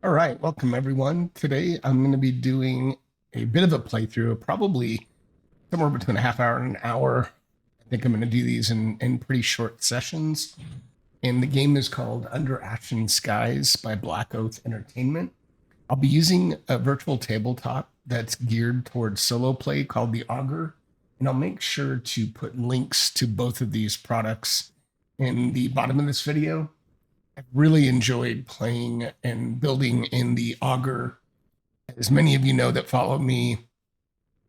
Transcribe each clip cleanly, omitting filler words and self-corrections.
All right, welcome everyone. Today I'm going to be doing a bit of a playthrough, probably somewhere between a half hour and an hour. I think I'm going to do these in pretty short sessions. And the game is called Under Ashen Skies by Blackoath Entertainment. I'll be using a virtual tabletop that's geared towards solo play called the Augur. And I'll make sure to put links to both of these products in the bottom of this video. I've really enjoyed playing and building in the Augur. As many of you know that follow me,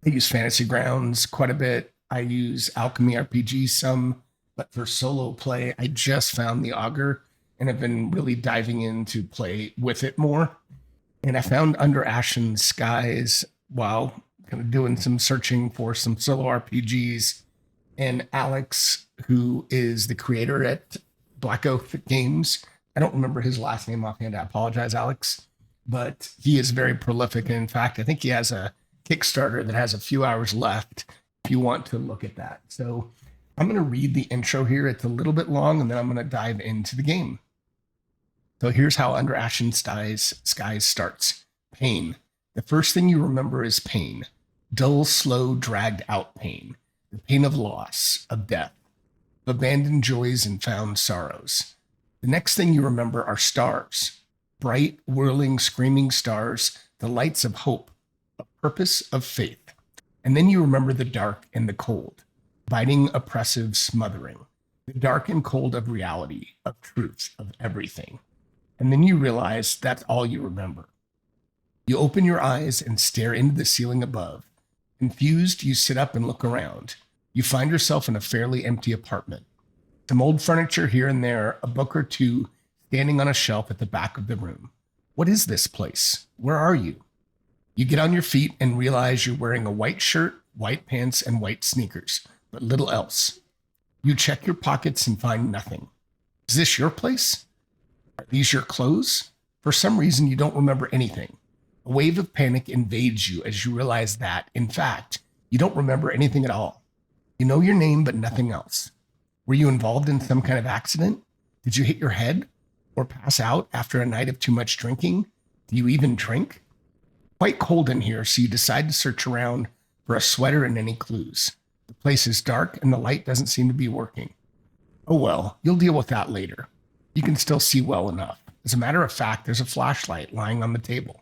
I use Fantasy Grounds quite a bit. I use Alchemy RPG some, but for solo play, I just found the Augur and have been really diving into play with it more. And I found Under Ashen Skies while kind of doing some searching for some solo RPGs. And Alex, who is the creator at Blackoath Games, I don't remember his last name offhand. I apologize, Alex, but he is very prolific. And in fact, I think he has a Kickstarter that has a few hours left if you want to look at that. So I'm going to read the intro here. It's a little bit long, and then I'm going to dive into the game. So here's how Under Ashen Skies starts. Pain. The first thing you remember is pain. Dull, slow, dragged out pain. The pain of loss, of death, of abandoned joys and found sorrows. The next thing you remember are stars, bright, whirling, screaming stars, the lights of hope, of purpose, of faith. And then you remember the dark and the cold, biting, oppressive, smothering, the dark and cold of reality, of truth, of everything. And then you realize that's all you remember. You open your eyes and stare into the ceiling above. Confused, you sit up and look around. You find yourself in a fairly empty apartment. Some old furniture here and there, a book or two standing on a shelf at the back of the room. What is this place? Where are you? You get on your feet and realize you're wearing a white shirt, white pants, and white sneakers, but little else. You check your pockets and find nothing. Is this your place? Are these your clothes? For some reason, you don't remember anything. A wave of panic invades you as you realize that, in fact, you don't remember anything at all. You know your name, but nothing else. Were you involved in some kind of accident? Did you hit your head or pass out after a night of too much drinking? Do you even drink? Quite cold in here, so you decide to search around for a sweater and any clues. The place is dark and the light doesn't seem to be working. Oh well, you'll deal with that later. You can still see well enough. As a matter of fact, there's a flashlight lying on the table.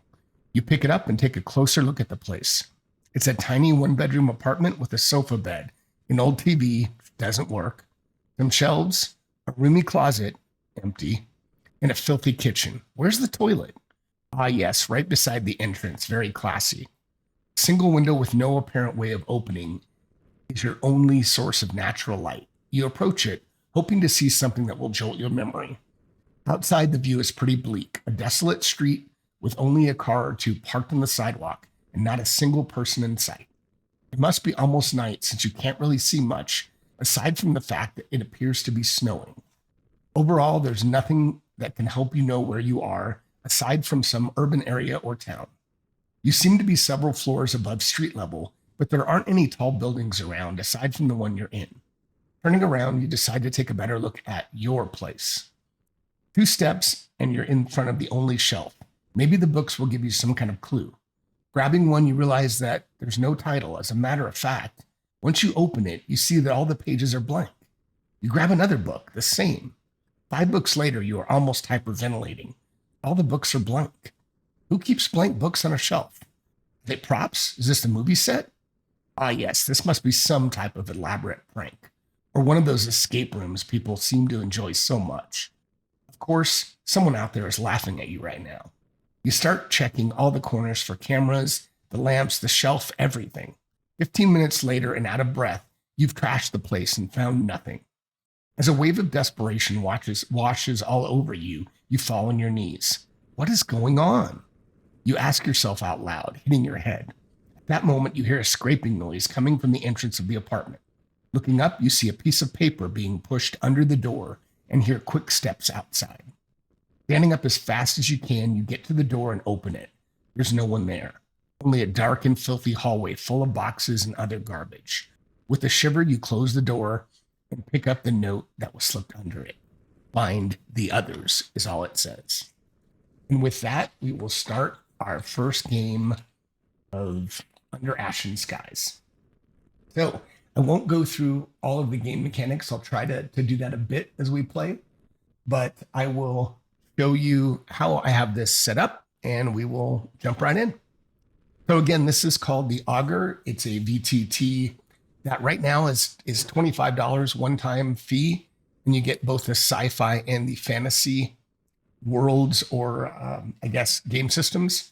You pick it up and take a closer look at the place. It's a tiny one-bedroom apartment with a sofa bed, an old TV, doesn't work, some shelves, a roomy closet, empty, and a filthy kitchen. Where's the toilet? Ah, yes, right beside the entrance, very classy. A single window with no apparent way of opening is your only source of natural light. You approach it, hoping to see something that will jolt your memory. Outside, the view is pretty bleak, a desolate street with only a car or two parked on the sidewalk and not a single person in sight. It must be almost night since you can't really see much, aside from the fact that it appears to be snowing. Overall, there's nothing that can help you know where you are, aside from some urban area or town. You seem to be several floors above street level, but there aren't any tall buildings around aside from the one you're in. Turning around, you decide to take a better look at your place. 2 steps, and you're in front of the only shelf. Maybe the books will give you some kind of clue. Grabbing one, you realize that there's no title. As a matter of fact, once you open it, you see that all the pages are blank. You grab another book, the same. 5 books later, you are almost hyperventilating. All the books are blank. Who keeps blank books on a shelf? Are they props? Is this a movie set? Ah, yes, this must be some type of elaborate prank, or one of those escape rooms people seem to enjoy so much. Of course, someone out there is laughing at you right now. You start checking all the corners for cameras, the lamps, the shelf, everything. 15 minutes later, and out of breath, you've trashed the place and found nothing. As a wave of desperation washes all over you, you fall on your knees. What is going on? You ask yourself out loud, hitting your head. At that moment, you hear a scraping noise coming from the entrance of the apartment. Looking up, you see a piece of paper being pushed under the door and hear quick steps outside. Standing up as fast as you can, you get to the door and open it. There's no one there. Only a dark and filthy hallway full of boxes and other garbage. With a shiver, you close the door and pick up the note that was slipped under it. Find the others is all it says. And with that, we will start our first game of Under Ashen Skies. So I won't go through all of the game mechanics. I'll try to do that a bit as we play, but I will show you how I have this set up and we will jump right in. So again, this is called the Augur. It's a VTT that right now is $25 one-time fee, and you get both the sci-fi and the fantasy worlds, or I guess game systems.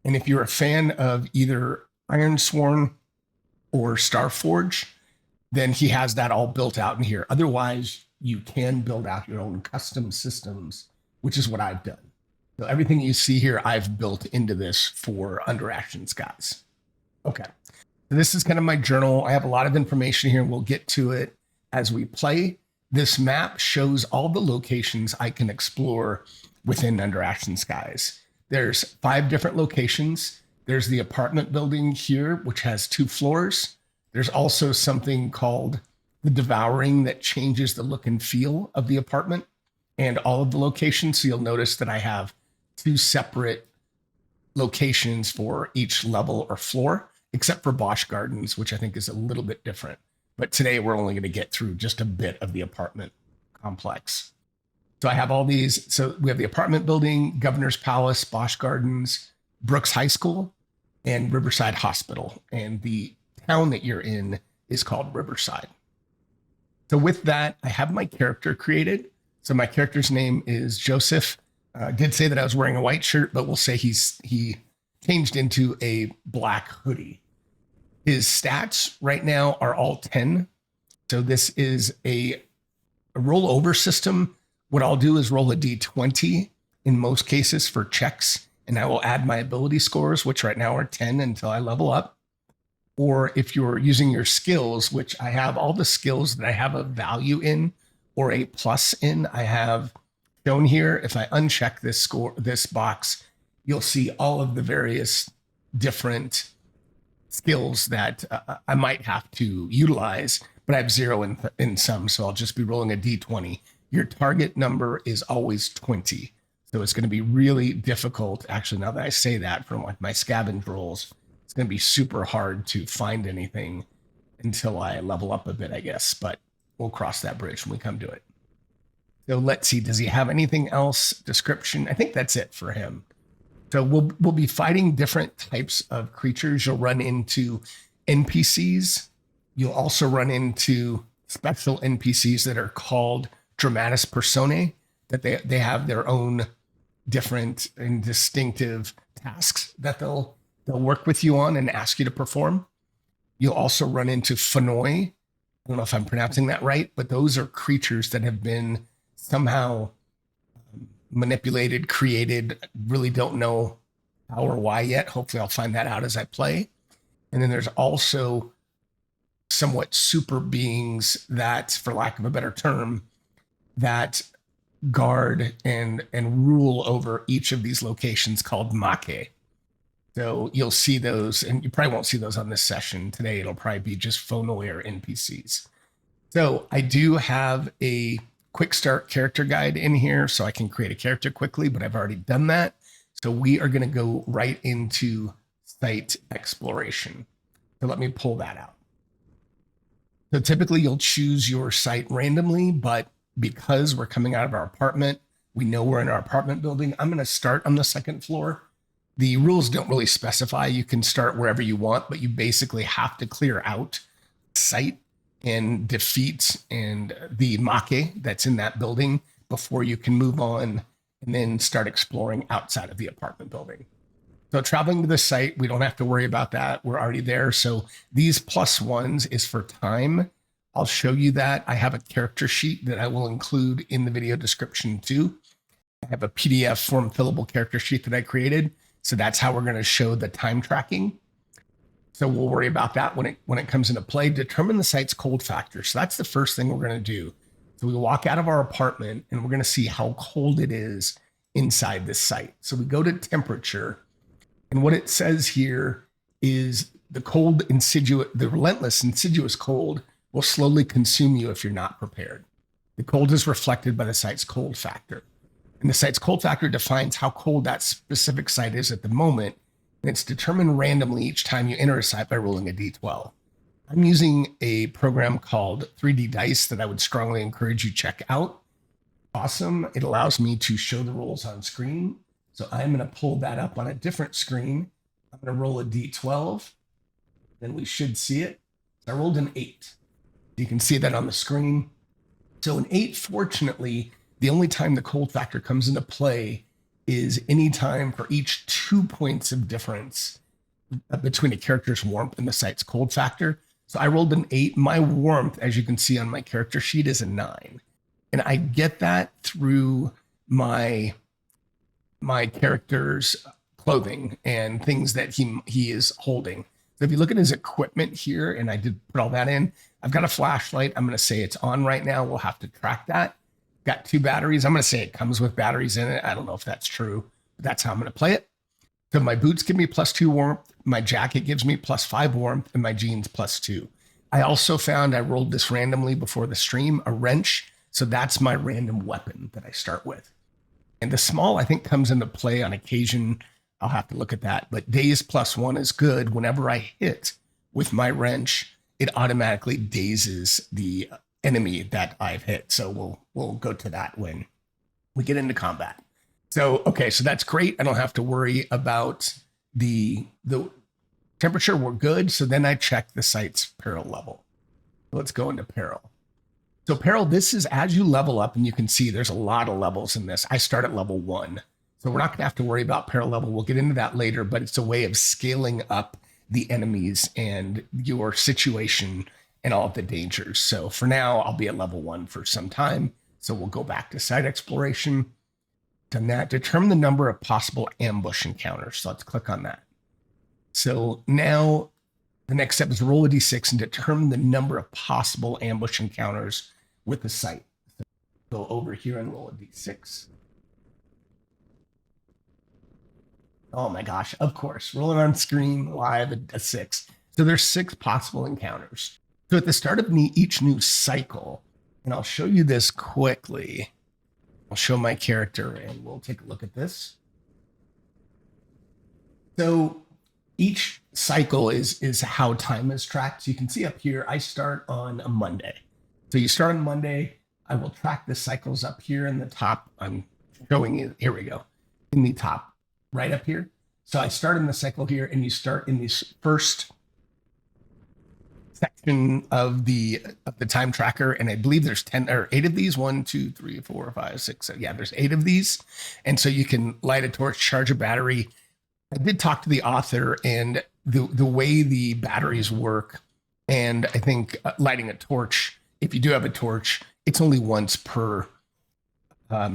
And if you're a fan of either Ironsworn or Starforge, then he has that all built out in here. Otherwise, you can build out your own custom systems, which is what I've done. So everything you see here, I've built into this for Under Ashen Skies. Okay, so this is kind of my journal. I have a lot of information here. We'll get to it as we play. This map shows all the locations I can explore within Under Ashen Skies. There's 5 different locations. There's the apartment building here, which has 2 floors. There's also something called the Devouring that changes the look and feel of the apartment and all of the locations. So you'll notice that I have 2 separate locations for each level or floor, except for Bosch Gardens, which I think is a little bit different. But today we're only going to get through just a bit of the apartment complex. So I have all these. So we have the apartment building, Governor's Palace, Bosch Gardens, Brooks High School, and Riverside Hospital. And the town that you're in is called Riverside. So with that, I have my character created. So my character's name is Joseph. I did say that I was wearing a white shirt, but we'll say he changed into a black hoodie. His stats right now are all 10. So this is a rollover system. What I'll do is roll a d20 in most cases for checks, and I will add my ability scores, which right now are 10 until I level up. Or if you're using your skills, which I have all the skills that I have a value in or a plus in, I have shown here. If I uncheck this box, you'll see all of the various different skills that I might have to utilize, but I have 0 in some, so I'll just be rolling a d20. Your target number is always 20. So it's going to be really difficult. Actually, now that I say that, from like my scavenge rolls, it's going to be super hard to find anything until I level up a bit, I guess, but we'll cross that bridge when we come to it. So let's see, does he have anything else? Description, I think that's it for him. So we'll be fighting different types of creatures. You'll run into NPCs. You'll also run into special NPCs that are called Dramatis Personae, that they have their own different and distinctive tasks that they'll work with you on and ask you to perform. You'll also run into Phenoi. I don't know if I'm pronouncing that right, but those are creatures that have been somehow manipulated, created, really don't know how or why yet. Hopefully I'll find that out as I play. And then there's also somewhat super beings that, for lack of a better term, that guard and rule over each of these locations, called Make. So you'll see those, and you probably won't see those on this session today. It'll probably be just Phenoi or NPCs. So I do have a quick start character guide in here so I can create a character quickly, but I've already done that. So we are going to go right into site exploration. So let me pull that out. So typically you'll choose your site randomly, but because we're coming out of our apartment, we know we're in our apartment building. I'm going to start on the 2nd floor. The rules don't really specify. You can start wherever you want, but you basically have to clear out site and defeat and the Make that's in that building before you can move on and then start exploring outside of the apartment building. So traveling to the site, we don't have to worry about that. We're already there. So these +1s is for time. I'll show you that. I have a character sheet that I will include in the video description too. I have a PDF form fillable character sheet that I created. So that's how we're going to show the time tracking. So we'll worry about that when it comes into play. Determine the site's cold factor. So that's the first thing we're going to do. So we walk out of our apartment and we're going to see how cold it is inside this site. So we go to temperature, and what it says here is the relentless, insidious cold will slowly consume you if you're not prepared. The cold is reflected by the site's cold factor. And the site's cold factor defines how cold that specific site is at the moment. And it's determined randomly each time you enter a site by rolling a d12. I'm using a program called 3D Dice that I would strongly encourage you check out. Awesome. It allows me to show the rolls on screen. So I'm going to pull that up on a different screen. I'm going to roll a d12. Then we should see it. I rolled an 8. You can see that on the screen. So an 8, fortunately, the only time the cold factor comes into play is any time for each 2 points of difference between a character's warmth and the site's cold factor. So I rolled an 8. My warmth, as you can see on my character sheet, is a 9. And I get that through my character's clothing and things that he is holding. So if you look at his equipment here, and I did put all that in, I've got a flashlight. I'm going to say it's on right now. We'll have to track that. Got 2 batteries. I'm going to say it comes with batteries in it. I don't know if that's true, but that's how I'm going to play it. So my boots give me +2 warmth. My jacket gives me +5 warmth, and my jeans +2. I also found, I rolled this randomly before the stream, a wrench. So that's my random weapon that I start with. And the small, I think, comes into play on occasion. I'll have to look at that. But daze +1 is good. Whenever I hit with my wrench, it automatically dazes the enemy that I've hit. So we'll go to that when we get into combat. So, okay, so that's great. I don't have to worry about the temperature. We're good. So then I check the site's peril level. Let's go into peril. So peril, this is as you level up, and you can see there's a lot of levels in this. I start at level 1. So we're not going to have to worry about peril level. We'll get into that later, but it's a way of scaling up the enemies and your situation and all of the dangers. So for now, I'll be at level 1 for some time. So we'll go back to site exploration. Done that. Determine the number of possible ambush encounters. So let's click on that. So now the next step is roll a d6 and determine the number of possible ambush encounters with the site. So go over here and roll a d6. Oh my gosh, of course, rolling on screen live a 6. So there's 6 possible encounters. So at the start of each new cycle, and I'll show you this quickly. I'll show my character and we'll take a look at this. So each cycle is how time is tracked. So you can see up here, I start on a Monday. So you start on Monday. I will track the cycles up here in the top. I'm showing you, here we go, in the top, right up here. So I start in the cycle here, and you start in this first section of the time tracker. And I believe there's 10 or 8 of these. 1, 2, 3, 4, 5, 6, 7. Yeah, there's 8 of these. And so you can light a torch, charge a battery. I did talk to the author, and the way the batteries work, and I think lighting a torch, if you do have a torch, it's only once per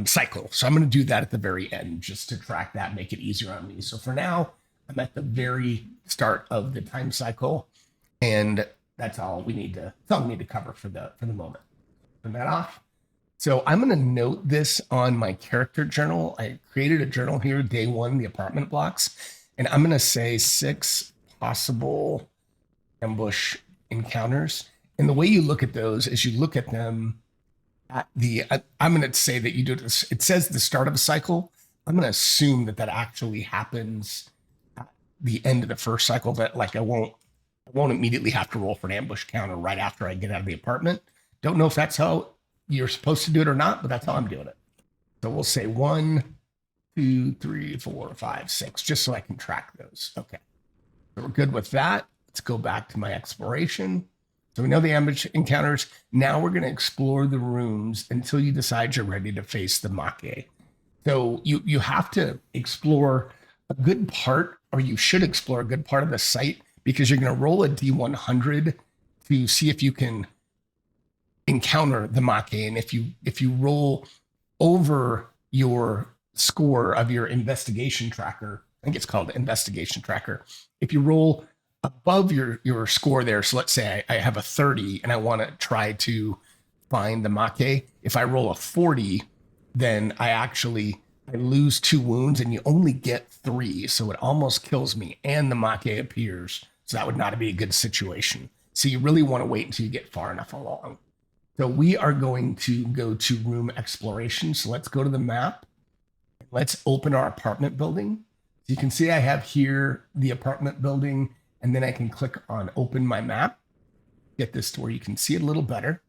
cycle. So I'm going to do that at the very end just to track that, make it easier on me. So for now, I'm at the very start of the time cycle, and that's all we need to cover for the moment. Turn that off. So I'm going to note this on my character journal. I created a journal here, day 1, the apartment blocks, and I'm going to say 6 possible ambush encounters. And the way you look at those is you look at them at I'm going to say that you do this. It says the start of a cycle. I'm going to assume that actually happens at the end of the first cycle, that like I won't immediately have to roll for an ambush counter right after I get out of the apartment. Don't know if that's how you're supposed to do it or not, but that's how I'm doing it. So we'll say 1, 2, 3, 4, 5, 6, just so I can track those. Okay. So we're good with that. Let's go back to my exploration. So we know the ambush encounters. Now we're going to explore the rooms until you decide you're ready to face the Make. So you have to explore a good part, or you should explore a good part of the site, because you're going to roll a D100 to see if you can encounter the Make. And if you roll over your score of your investigation tracker, I think it's called investigation tracker. If you roll above your score there, so let's say I have a 30 and I want to try to find the Make. If I roll a 40, then I lose 2 wounds, and you only get 3. So it almost kills me, and the Make appears. So that would not be a good situation. So you really want to wait until you get far enough along. So we are going to go to room exploration. So let's go to the map. Let's open our apartment building. So you can see I have here the apartment building, and then I can click on open my map, get this to where you can see it a little better.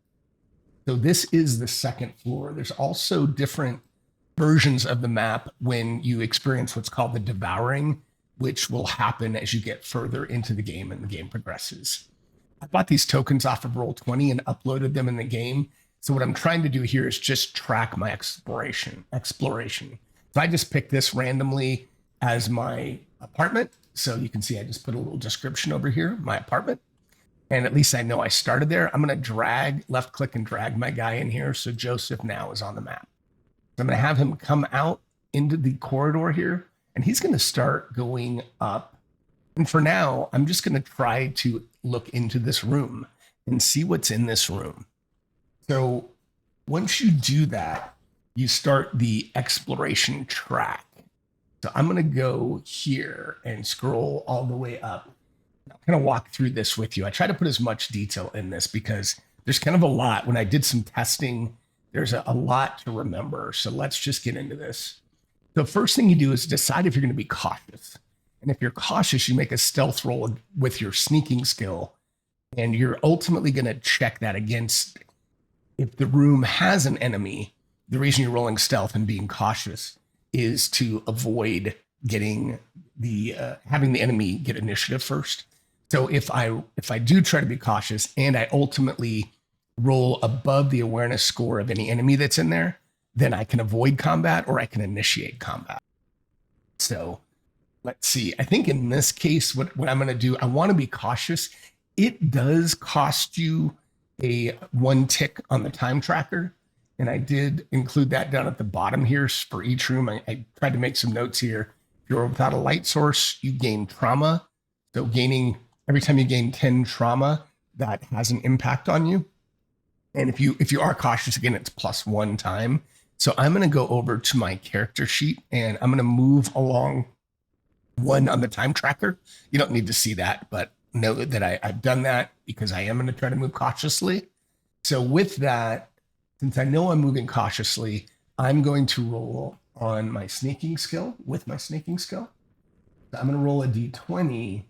So this is the second floor. There's also different versions of the map when you experience what's called the devouring, which will happen as you get further into the game and the game progresses. I bought these tokens off of Roll20 and uploaded them in the game. So what I'm trying to do here is just track my exploration. So I just picked this randomly as my apartment. So you can see I just put a little description over here, my apartment. And at least I know I started there. I'm going to left click and drag my guy in here. So Joseph now is on the map. So I'm going to have him come out into the corridor here, and he's going to start going up. And for now, I'm just going to try to look into this room and see what's in this room. So once you do that, you start the exploration track. So I'm going to go here and scroll all the way up. I'm going to walk through this with you. I try to put as much detail in this because there's kind of a lot. When I did some testing, there's a lot to remember. So let's just get into this. The first thing you do is decide if you're going to be cautious. And if you're cautious, you make a stealth roll with your sneaking skill. And you're ultimately going to check that against if the room has an enemy. The reason you're rolling stealth and being cautious is to avoid getting having the enemy get initiative first. So if I do try to be cautious and I ultimately roll above the awareness score of any enemy that's in there, then I can avoid combat or I can initiate combat. So let's see. I think in this case, what I'm going to do, I want to be cautious. It does cost you a 1 tick on the time tracker. And I did include that down at the bottom here for each room. I tried to make some notes here. If you're without a light source, you gain trauma. So every time you gain 10 trauma, that has an impact on you. And if you are cautious, again, it's +1 time. So I'm going to go over to my character sheet and I'm going to move along 1 on the time tracker. You don't need to see that, but know that I've done that because I am going to try to move cautiously. So with that, since I know I'm moving cautiously, I'm going to roll on my sneaking skill with my sneaking skill. So I'm going to roll a d20,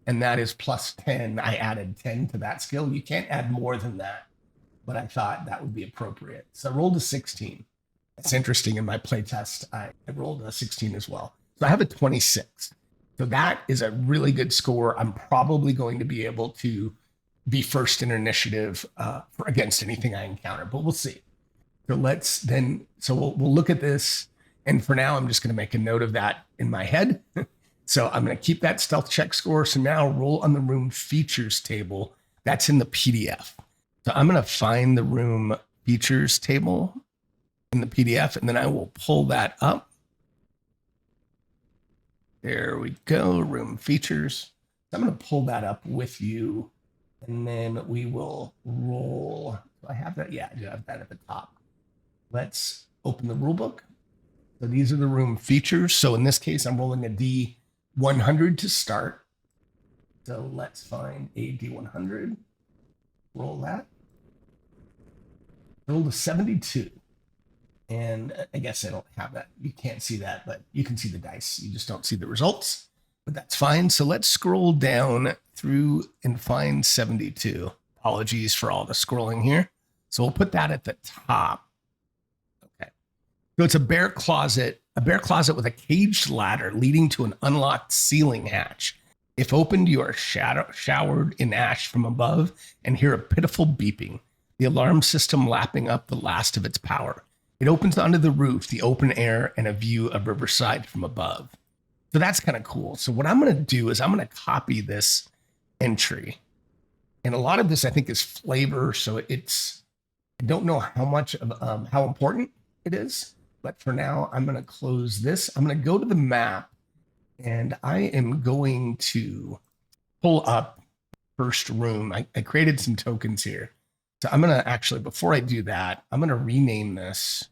and that is +10. I added 10 to that skill. You can't add more than that, but I thought that would be appropriate. So I rolled a 16. That's interesting. In my playtest, I rolled a 16 as well. So I have a 26. So that is a really good score. I'm probably going to be able to be first in initiative against anything I encounter, but we'll see. So we'll look at this. And for now, I'm just going to make a note of that in my head. So I'm going to keep that stealth check score. So now roll on the room features table. That's in the PDF. So I'm going to find the room features table in the PDF, and then I will pull that up. There we go, room features. I'm going to pull that up with you, and then we will roll. Do I have that? Yeah, I do have that at the top. Let's open the rule book. So these are the room features. So in this case, I'm rolling a D100 to start. So let's find a D100. Roll that. Roll a 72. And I guess I don't have that. You can't see that, but you can see the dice. You just don't see the results, but that's fine. So let's scroll down through and find 72. Apologies for all the scrolling here. So we'll put that at the top. Okay. So it's a bear closet with a caged ladder leading to an unlocked ceiling hatch. If opened, you are showered in ash from above and hear a pitiful beeping, the alarm system lapping up the last of its power. It opens onto the roof, the open air, and a view of Riverside from above. So that's kind of cool. So what I'm going to do is I'm going to copy this entry. And a lot of this, I think, is flavor. So I don't know how much of how important it is. But for now, I'm going to close this. I'm going to go to the map, and I am going to pull up first room. I created some tokens here. So I'm going to actually, before I do that, I'm going to rename this.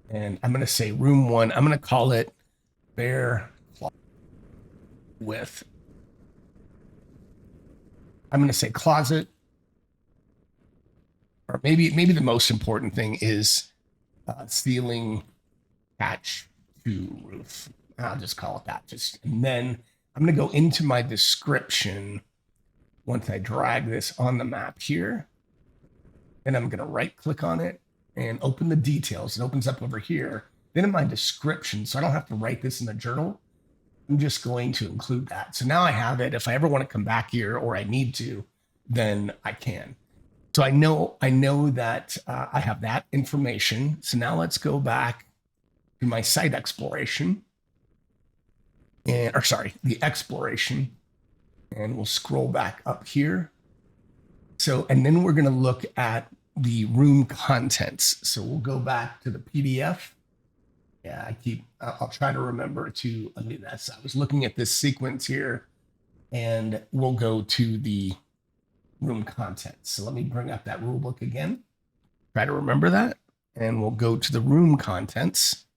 And I'm going to say room 1. I'm going to call it Bear with. I'm going to say closet. Or maybe the most important thing is ceiling hatch to roof. I'll just call it that. And then I'm going to go into my description once I drag this on the map here. And I'm going to right click on it and open the details. It opens up over here. Then in my description, so I don't have to write this in the journal, I'm just going to include that. So now I have it. If I ever want to come back here or I need to, then I can. So I know that I have that information. So now let's go back to my site exploration. The exploration. And we'll scroll back up here. So, and then we're going to look at the room contents. So we'll go back to the PDF. Yeah, I'll try to remember to undo that. So I was looking at this sequence here, and we'll go to the room contents. So let me bring up that rule book again. Try to remember that, and we'll go to the room contents.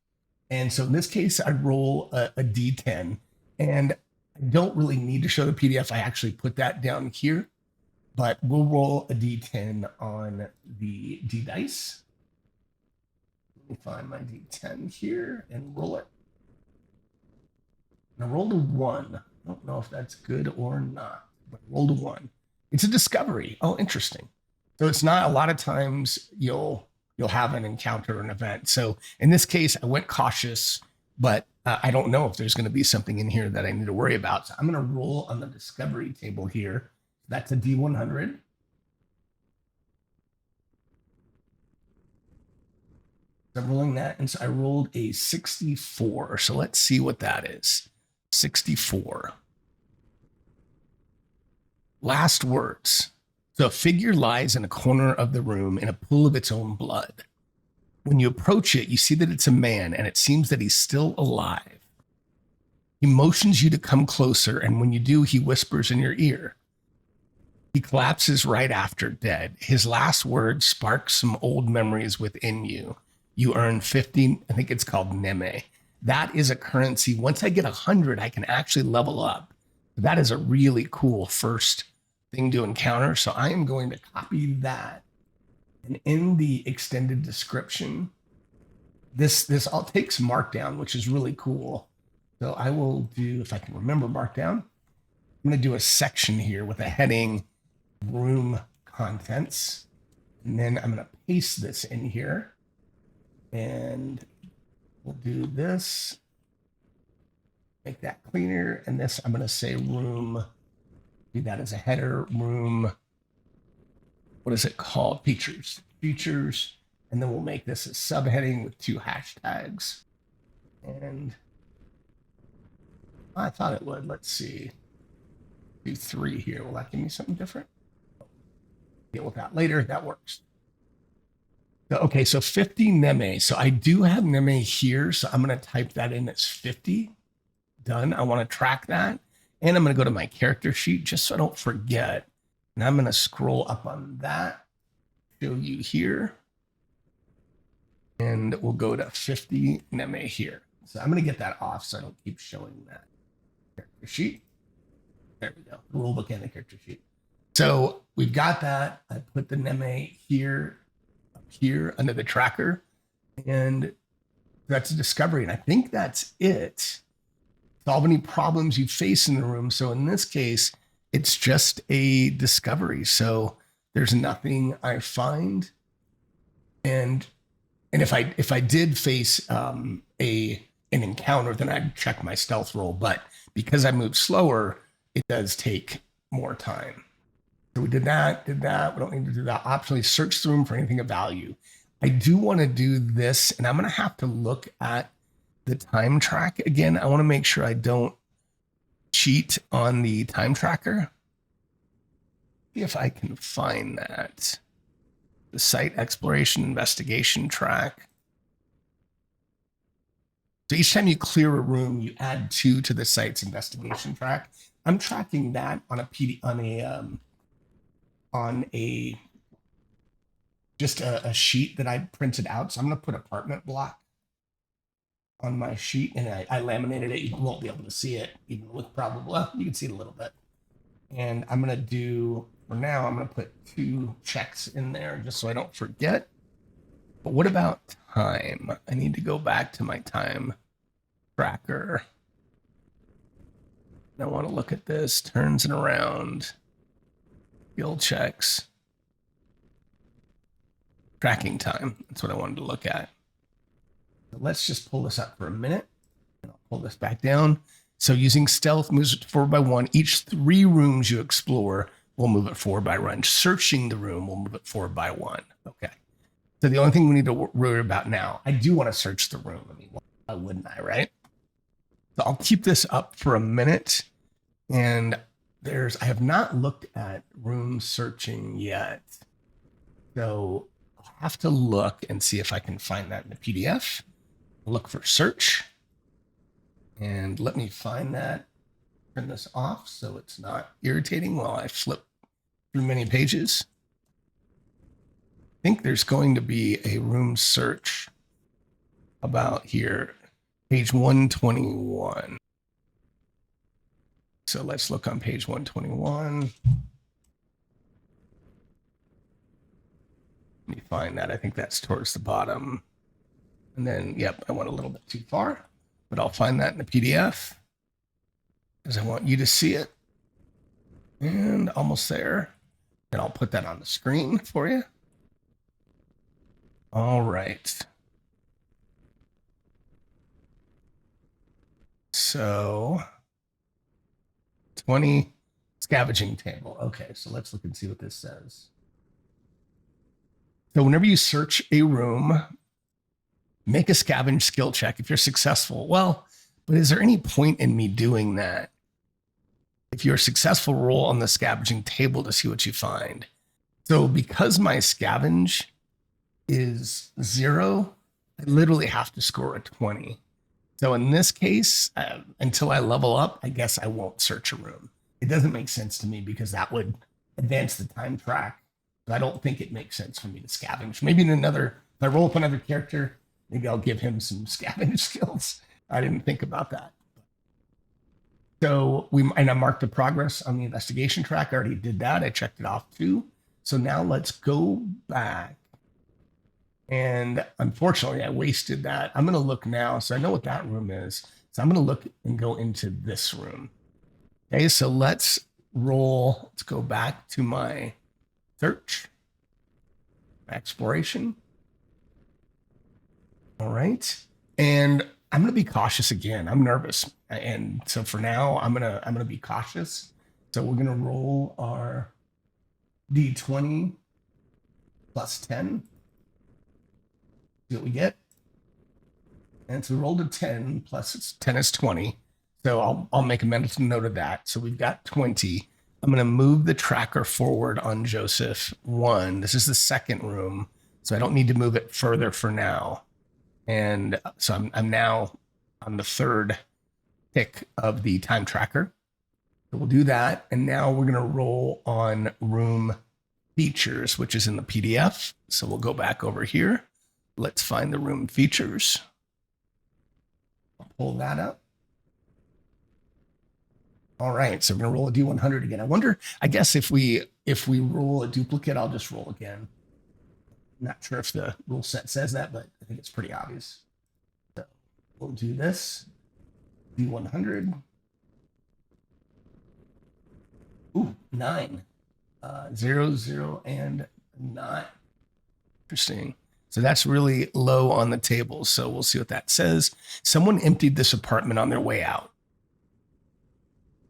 And so in this case, I roll a D10, and I don't really need to show the PDF. I actually put that down here, but we'll roll a D10 on the D dice. Let me find my D10 here and roll it. And I rolled a 1. I don't know if that's good or not, but I rolled a 1. It's a discovery. Oh, interesting. So it's not a lot of times you'll have an encounter, an event. So in this case, I went cautious, but I don't know if there's going to be something in here that I need to worry about. So I'm going to roll on the discovery table here. That's a D100. So I'm rolling that, and so I rolled a 64. So let's see what that is. 64. Last words. So a figure lies in a corner of the room in a pool of its own blood. When you approach it, you see that it's a man, and it seems that he's still alive. He motions you to come closer, and when you do, he whispers in your ear. He collapses right after, dead. His last words spark some old memories within you. You earn 50, I think it's called Neme. That is a currency. Once I get 100, I can actually level up. That is a really cool first thing to encounter. So I am going to copy that. And in the extended description, this all takes Markdown, which is really cool. So I will do, if I can remember Markdown, I'm going to do a section here with a heading, room contents. And then I'm going to paste this in here. And we'll do this, make that cleaner. And this, I'm going to say room, do that as a header, room, what is it called? Features. And then we'll make this a subheading with 2 hashtags. And I thought it would. Let's see. Do 3 here. Will that give me something different? Deal with that later. That works. Okay, so 50 Neme. So I do have Neme here, so I'm going to type that in as 50. Done. I want to track that. And I'm going to go to my character sheet just so I don't forget. And I'm going to scroll up on that, show you here. And we'll go to 50 Neme here. So I'm going to get that off so I don't keep showing that character sheet. There we go. The rulebook and the character sheet. So we've got that. I put the Neme here under the tracker, and that's a discovery. And I think that's it. Solve any problems you face in the room. So in this case, it's just a discovery. So there's nothing I find. And if I did face an encounter, then I'd check my stealth roll. But because I move slower, it does take more time. So we did that. We don't need to do that. Optionally search the room for anything of value. I do want to do this, and I'm going to have to look at the time track again. I want to make sure I don't cheat on the time tracker. See if I can find that. The site exploration investigation track. So each time you clear a room, you add 2 to the site's investigation track. I'm tracking that on a sheet that I printed out. So I'm going to put apartment block on my sheet, and I laminated it. You won't be able to see it, even with probably, well, you can see it a little bit. And I'm going to do, for now, I'm going to put 2 checks in there just so I don't forget. But what about time? I need to go back to my time tracker. I want to look at this, turns and around, skill checks, tracking time. That's what I wanted to look at. So let's just pull this up for a minute. And I'll pull this back down. So using stealth moves it forward by 1. Each 3 rooms you explore will move it forward by 1. Searching the room will move it forward by 1. Okay. So the only thing we need to worry about now, I do want to search the room. I mean, why wouldn't I, right? So I'll keep this up for a minute. And I have not looked at room searching yet. So I'll have to look and see if I can find that in the PDF. Look for search. And let me find that. Turn this off so it's not irritating while I flip through many pages. I think there's going to be a room search about here, page 121. So let's look on page 121. Let me find that. I think that's towards the bottom. And then, yep, I went a little bit too far, but I'll find that in the PDF because I want you to see it. And almost there. And I'll put that on the screen for you. All right. So 20 scavenging table. Okay, so let's look and see what this says. So whenever you search a room, make a scavenge skill check if you're successful. Well, but is there any point in me doing that? If you're successful, roll on the scavenging table to see what you find. So because my scavenge is 0, I literally have to score a 20. So in this case, until I level up, I guess I won't search a room. It doesn't make sense to me because that would advance the time track. So I don't think it makes sense for me to scavenge. Maybe if I roll up another character, maybe I'll give him some scavenge skills. I didn't think about that. So I marked the progress on the investigation track. I already did that. I checked it off too. So now let's go back. And unfortunately, I wasted that. I'm going to look now. So I know what that room is. So I'm going to look and go into this room. Okay, so let's roll. Let's go back to my search, exploration. All right. And I'm going to be cautious again. I'm nervous. And so for now, I'm going to be cautious. So we're going to roll our D20 plus 10. See what we get. And so we rolled a 10 plus 10 is 20. So I'll make a mental note of that. So we've got 20. I'm going to move the tracker forward on Joseph 1. This is the second room. So I don't need to move it further for now. And so I'm now on the third tick of the time tracker. So we'll do that. And now we're going to roll on room features, which is in the PDF. So we'll go back over here. Let's find the room features. I'll pull that up. All right, so we're gonna roll a D100 again. I wonder, I guess if we roll a duplicate, I'll just roll again. Not sure if the rule set says that, but I think it's pretty obvious. So we'll do this. D100. Ooh, 9. 0, 0, and 9. Interesting. So that's really low on the table. So we'll see what that says. Someone emptied this apartment on their way out.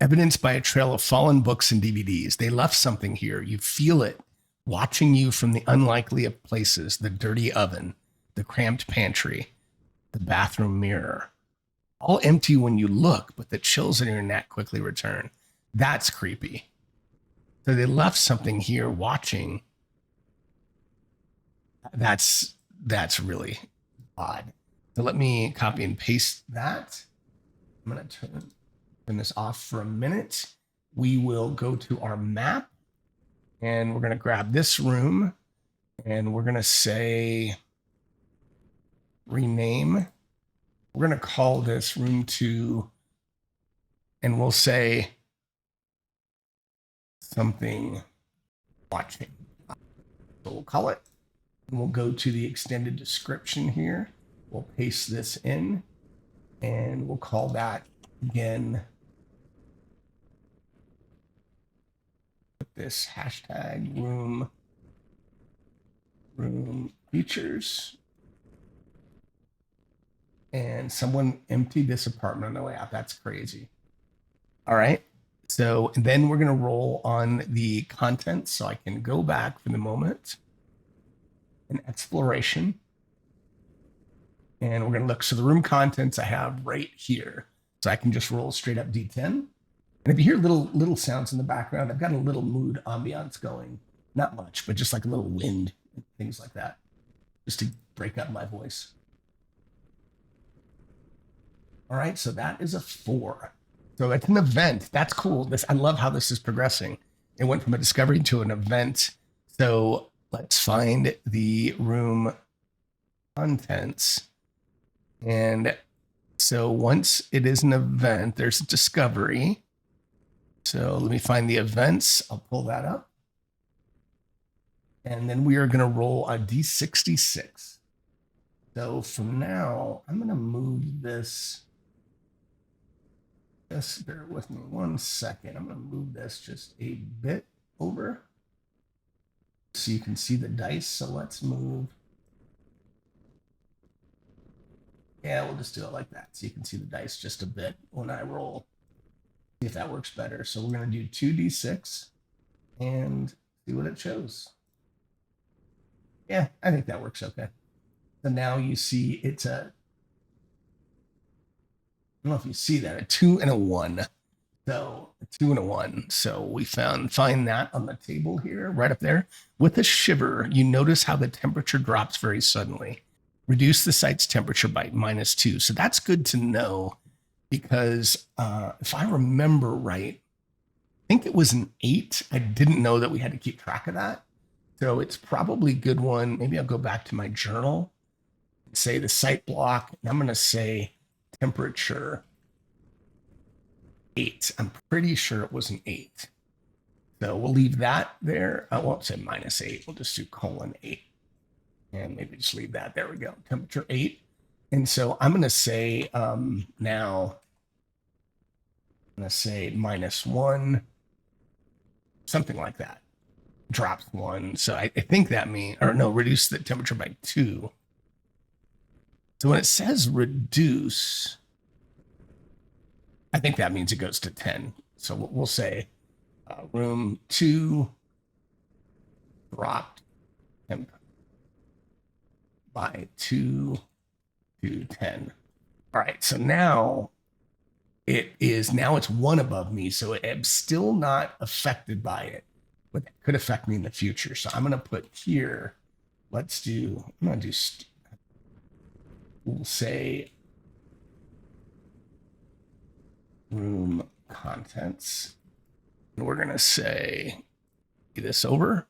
Evidenced by a trail of fallen books and DVDs. They left something here. You feel it watching you from the unlikely of places, the dirty oven, the cramped pantry, the bathroom mirror. All empty when you look, but the chills in your neck quickly return. That's creepy. So they left something here watching. That's really odd. So let me copy and paste that. I'm going to turn this off for a minute. We will go to our map and we're going to grab this room and we're going to say rename. We're going to call this room 2 and we'll say something watching. So we'll call it. And we'll go to the extended description here. We'll paste this in And we'll call that again. Put this hashtag room features. And someone emptied this apartment on the way out. That's crazy. All right. So then we're going to roll on the content. So I can go back for the moment and exploration. And we're going to look. So the room contents I have right here. So I can just roll straight up D10. And if you hear little sounds in the background, I've got a little mood ambiance going. Not much, but just like a little wind and things like that, just to break up my voice. All right, so that is a 4. So it's an event. That's cool. I love how this is progressing. It went from a discovery to an event. So let's find the room contents. And so once it is an event, there's a discovery. So let me find the events. I'll pull that up. And then we are going to roll a D66. So for now, I'm going to move this. Just bear with me 1 second. I'm going to move this just a bit over so you can see the dice. So let's move. Yeah, we'll just do it like that so you can see the dice just a bit when I roll. See if that works better. So we're going to do 2d6 and see what it shows. Yeah, I think that works okay. So now you see it's a, I don't know if you see that, a 2 and a 1. So a 2 and a 1. So we find that on the table here, right up there. With a shiver, you notice how the temperature drops very suddenly. Reduce the site's temperature by -2. So that's good to know because if I remember right, I think it was an 8. I didn't know that we had to keep track of that. So it's probably a good one. Maybe I'll go back to my journal, say the site block, and I'm going to say temperature 8. I'm pretty sure it was an 8. So we'll leave that there. I won't say -8. We'll just do :8. And maybe just leave that. There we go. Temperature 8. And so I'm going to say now, I'm going to say -1, something like that. Drops 1. So I think that means, or no, reduce the temperature by 2. So when it says reduce, I think that means it goes to 10. So we'll say room 2 dropped temp by 2 to 10. All right, so now it's 1 above me, so I'm still not affected by it, but it could affect me in the future. So I'm going to put here, we'll say room contents, and we're going to say this over.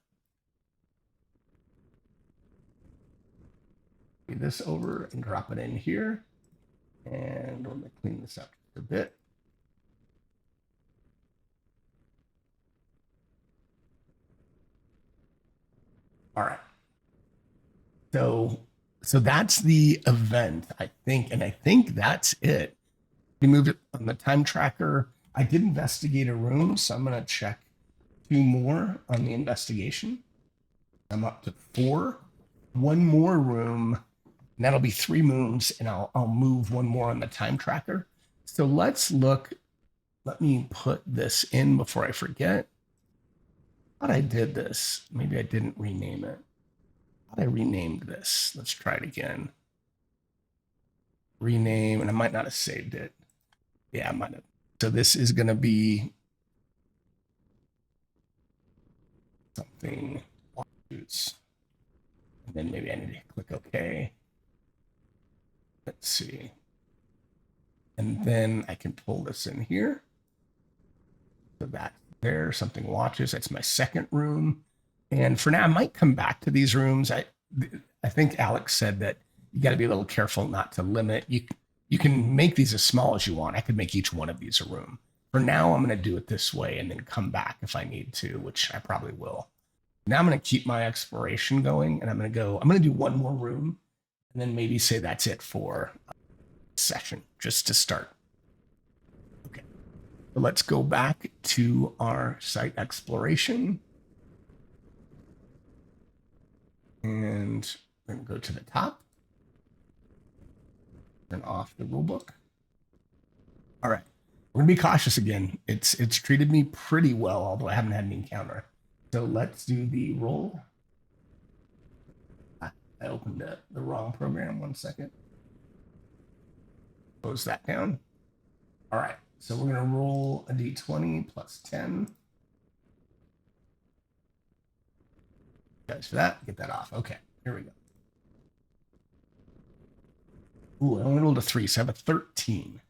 This over and drop it in here. And we're going to clean this up a bit. All right. So that's the event, I think. And I think that's it. We moved it on the time tracker. I did investigate a room, so I'm going to check 2 more on the investigation. I'm up to 4. 1 more room. And that'll be 3 moves, and I'll move 1 more on the time tracker. So let's look. Let me put this in before I forget. I thought I did this. Maybe I didn't rename it. I thought I renamed this. Let's try it again. Rename, and I might not have saved it. Yeah, I might have. So this is going to be something. And then maybe I need to click OK. Let's see. And then I can pull this in here. So that there, something watches. That's my second room. And for now, I might come back to these rooms. I think Alex said that you got to be a little careful not to limit. You can make these as small as you want. I could make each one of these a room. For now, I'm going to do it this way and then come back if I need to, which I probably will. Now I'm going to keep my exploration going, and I'm going to do 1 more room, and then maybe say that's it for session just to start. Okay, so let's go back to our site exploration. And we're going to go to the top. Turn off the rulebook. All right. We're going to be cautious again. It's treated me pretty well, although I haven't had an encounter. So let's do the roll. I opened the wrong program. 1 second. Close that down. All right. So we're going to roll a d20 plus 10. Guys, for that, get that off. Okay, here we go. Ooh, I only rolled a 3, so I have a 13.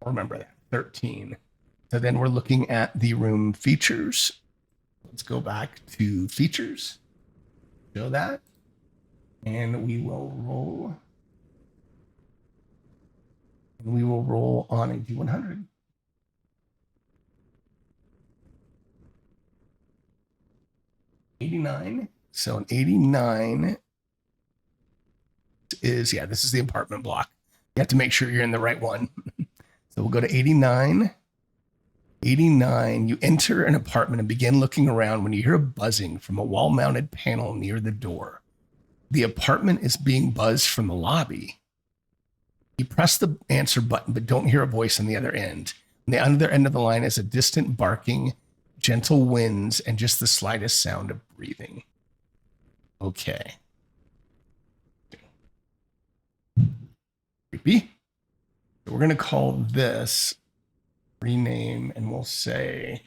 Remember that, 13. So then we're looking at the room features. Let's go back to features. Show that. And we will roll. And we will roll on a D100. $89. So an 89 is, yeah, this is the apartment block. You have to make sure you're in the right one. So we'll go to 89. 89, you enter an apartment and begin looking around when you hear a buzzing from a wall-mounted panel near the door. The apartment is being buzzed from the lobby. You press the answer button, but don't hear a voice on the other end. On the other end of the line is a distant barking, gentle winds, and just the slightest sound of breathing. Okay. Creepy. So we're going to call this rename, and we'll say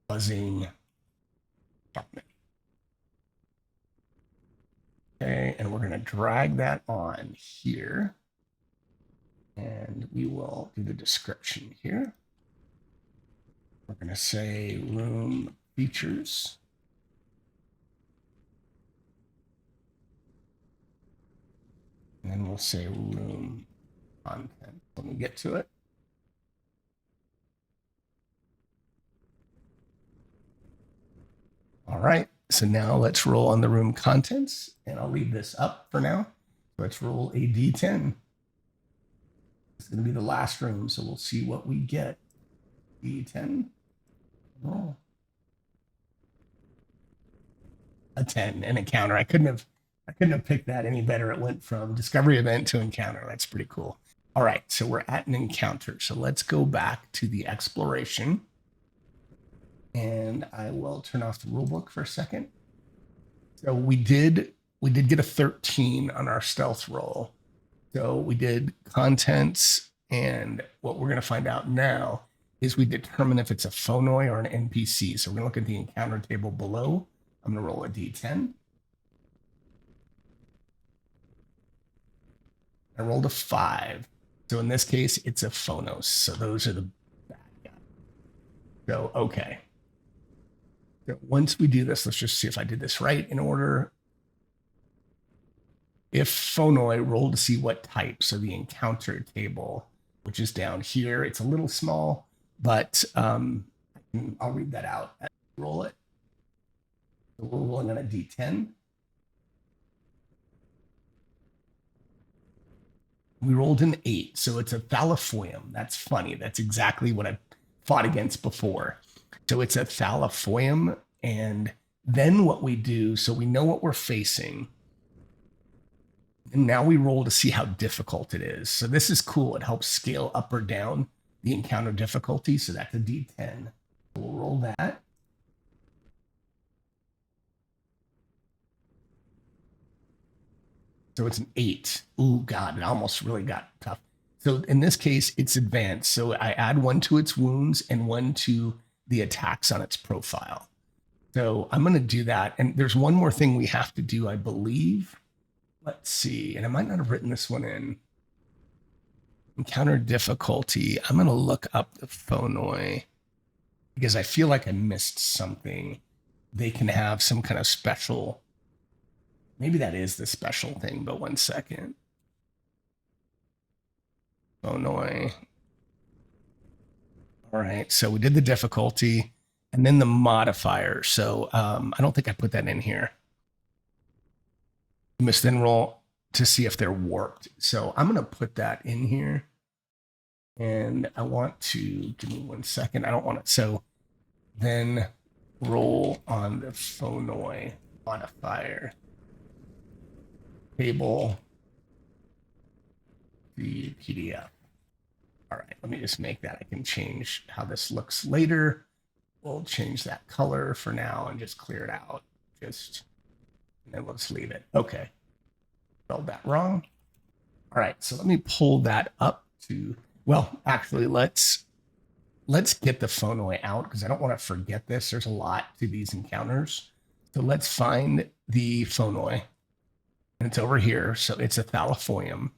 buzzing apartment. Okay, and we're going to drag that on here. And we will do the description here. We're going to say room features. And then we'll say room content when we get to it. All right, so now let's roll on the room contents, and I'll leave this up for now. Let's roll a D10. It's going to be the last room, so we'll see what we get. D10. Roll. A 10, an encounter. I couldn't have picked that any better. It went from discovery event to encounter. That's pretty cool. All right, so we're at an encounter. So let's go back to the exploration. And I will turn off the rulebook for a second. So we did get a 13 on our stealth roll. So we did contents, and what we're going to find out now is we determine if it's a phonoi or an NPC. So we're going to look at the encounter table below. I'm going to roll a D10. I rolled a 5. So in this case, it's a phonos. So those are the bad guys. So, okay. So once we do this, let's just see if I did this right in order. If phonoi, roll to see what type. So the encounter table, which is down here, it's a little small, but I'll read that out as I roll it. So we're rolling on a D10. We rolled an 8, so it's a thalaphoium. That's funny. That's exactly what I fought against before. So it's a thalaphoium, and then what we do, so we know what we're facing, and now we roll to see how difficult it is. So this is cool. It helps scale up or down the encounter difficulty, so that's a D10. We'll roll that. So it's an 8. Ooh, God, it almost really got tough. So in this case, it's advanced. So I add 1 to its wounds and 1 to the attacks on its profile. So I'm going to do that. And there's one more thing we have to do, I believe. Let's see. And I might not have written this one in. Encounter difficulty. I'm going to look up the phonoi because I feel like I missed something. They can have some kind of special. Maybe that is the special thing, but 1 second. Phonoi. All right, so we did the difficulty and then the modifier. So I don't think I put that in here. You must then roll to see if they're warped. So I'm going to put that in here. And I want to, give me 1 second. I don't want it. So then roll on the Phonoi modifier table, the PDF. All right, let me just make that. I can change how this looks later. We'll change that color for now and just clear it out. And then let's leave it. Okay, spelled that wrong. All right, so let me pull that up to, well, actually, let's get the Phonoi out because I don't want to forget this. There's a lot to these encounters. So let's find the Phonoi. And it's over here. So it's a Thalaphoium.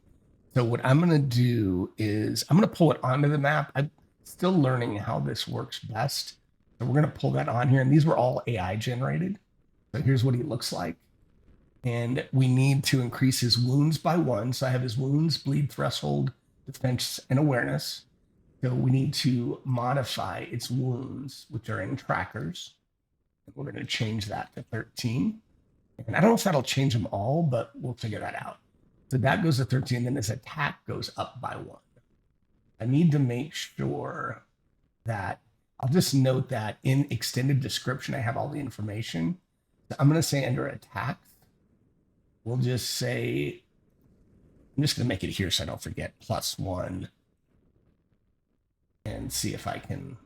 So what I'm going to do is I'm going to pull it onto the map. I'm still learning how this works best. So we're going to pull that on here. And these were all AI generated. So here's what he looks like. And we need to increase his wounds by 1. So I have his wounds, bleed threshold, defense, and awareness. So we need to modify its wounds, which are in trackers. And we're going to change that to 13. And I don't know if that'll change them all, but we'll figure that out. So that goes to 13, then his attack goes up by 1. I need to make sure that, I'll just note that in extended description, I have all the information. So I'm going to say under attack, we'll just say, I'm just going to make it here so I don't forget, +1. And see if I can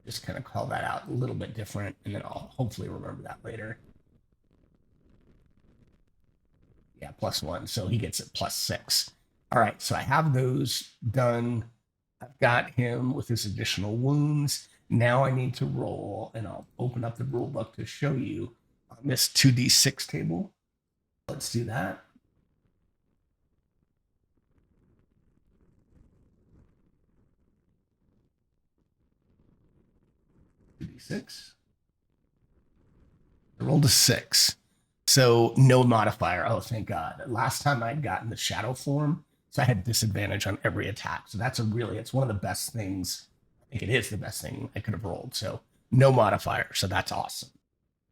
just kind of call that out a little bit different. And then I'll hopefully remember that later. Yeah, +1. So he gets it +6. All right, so I have those done. I've got him with his additional wounds. Now I need to roll, and I'll open up the rule book to show you on this 2d6 table. Let's do that. D6. I rolled a 6. So no modifier. Oh, thank God. Last time I'd gotten the shadow form, so I had disadvantage on every attack. So that's it's one of the best things. I think it is the best thing I could have rolled. So no modifier. So that's awesome.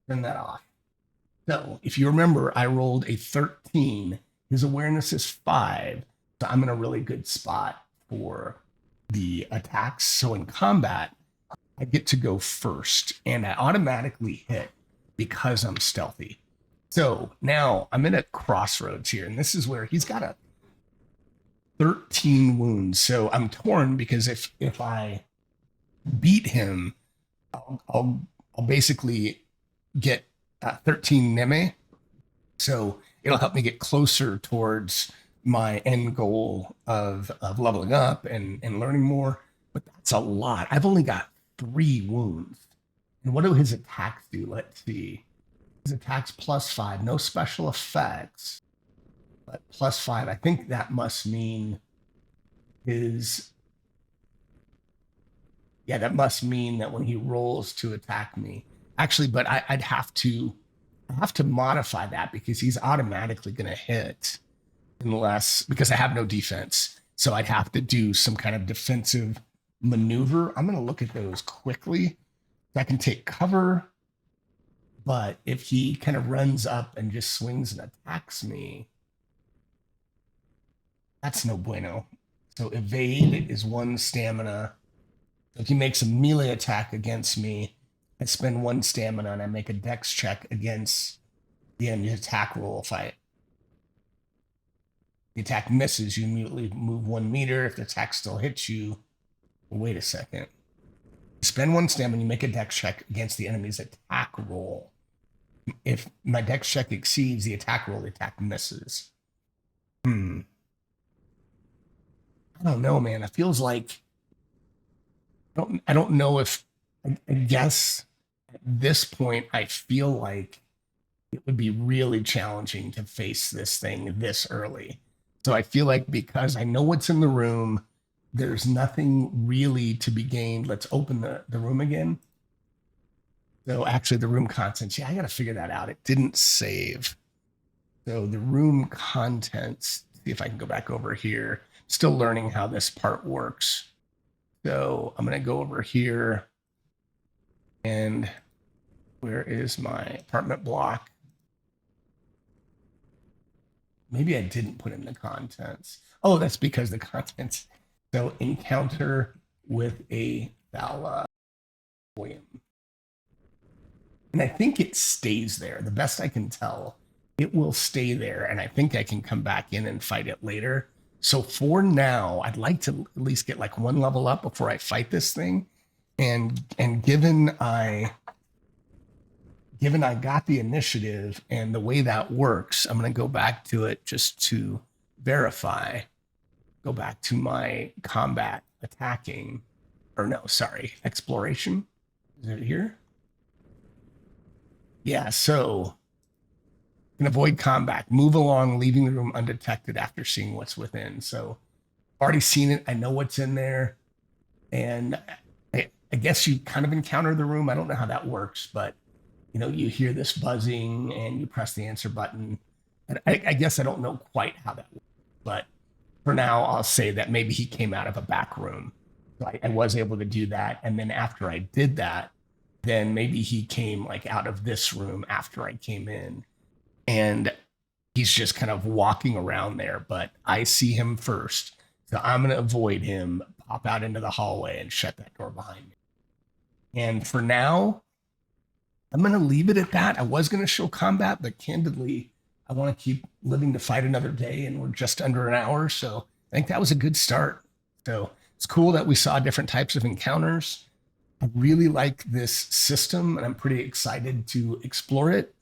Turn that off. So if you remember, I rolled a 13. His awareness is 5. So I'm in a really good spot for the attacks. So in combat, I get to go first, and I automatically hit because I'm stealthy. So now I'm in a crossroads here, and this is where he's got a 13 wounds. So I'm torn because if I beat him, I'll basically get 13 Neme. So it'll help me get closer towards my end goal of leveling up and learning more. But that's a lot. I've only got 3 wounds. And what do his attacks do? Let's see. His attacks +5, no special effects, but +5. I think that must mean that must mean that when he rolls to attack me, actually, but I'd have to modify that because he's automatically going to hit because I have no defense. So I'd have to do some kind of defensive maneuver. I'm going to look at those quickly. I can take cover, but if he kind of runs up and just swings and attacks me, that's no bueno. So evade is 1 stamina. If he makes a melee attack against me, I spend 1 stamina and I make a dex check against the enemy's attack roll. If the attack misses, you immediately move 1 meter. If the attack still hits you, wait a second. Spend 1 stamina, you make a dex check against the enemy's attack roll. If my dex check exceeds the attack roll, the attack misses. I don't know, man. It feels like I don't know if I guess at this point I feel like it would be really challenging to face this thing this early. So I feel like because I know what's in the room, there's nothing really to be gained. Let's open the room again. So actually the room contents, I got to figure that out. It didn't save. So the room contents, see if I can go back over here. Still learning how this part works. So I'm going to go over here and where is my apartment block? maybe I didn't put in the contents. Oh, that's because the contents. So encounter with a Thala William. And I think it stays there. The best I can tell, it will stay there. And I think I can come back in and fight it later. So for now, I'd like to at least get like one level up before I fight this thing. And given I got the initiative and the way that works, I'm going to go back to it just to verify. Go back to my combat attacking, or no, sorry, exploration. Is it here? Yeah, so can avoid combat, move along, leaving the room undetected after seeing what's within. So I've already seen it. I know what's in there. And I guess you kind of encounter the room. I don't know how that works, but you hear this buzzing and you press the answer button. And I guess I don't know quite how that works, but for now, I'll say that maybe he came out of a back room. So I was able to do that. And then after I did that, then maybe he came like out of this room after I came in. And he's just kind of walking around there, but I see him first. So I'm going to avoid him, pop out into the hallway, and shut that door behind me. And for now, I'm going to leave it at that. I was going to show combat, but candidly, I want to keep living to fight another day, and we're just under an hour. So I think that was a good start. So it's cool that we saw different types of encounters. I really like this system, and I'm pretty excited to explore it.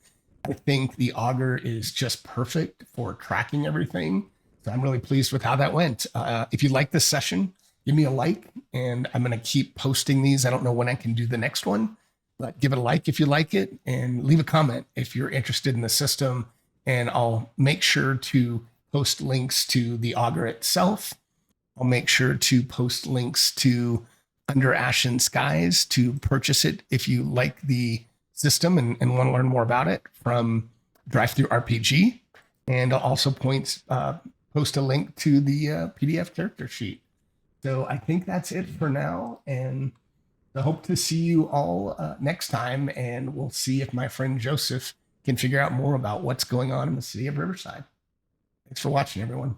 I think the Augur is just perfect for tracking everything. So I'm really pleased with how that went. If you like this session, give me a like, and I'm going to keep posting these. I don't know when I can do the next one, but give it a like if you like it, and leave a comment if you're interested in the system. And I'll make sure to post links to the Augur itself. I'll make sure to post links to Under Ashen Skies to purchase it if you like the system and want to learn more about it from Drive-Thru RPG. And I'll also post a link to the PDF character sheet. So I think that's it for now. And I hope to see you all next time. And we'll see if my friend Joseph can figure out more about what's going on in the city of Riverside. Thanks for watching, everyone.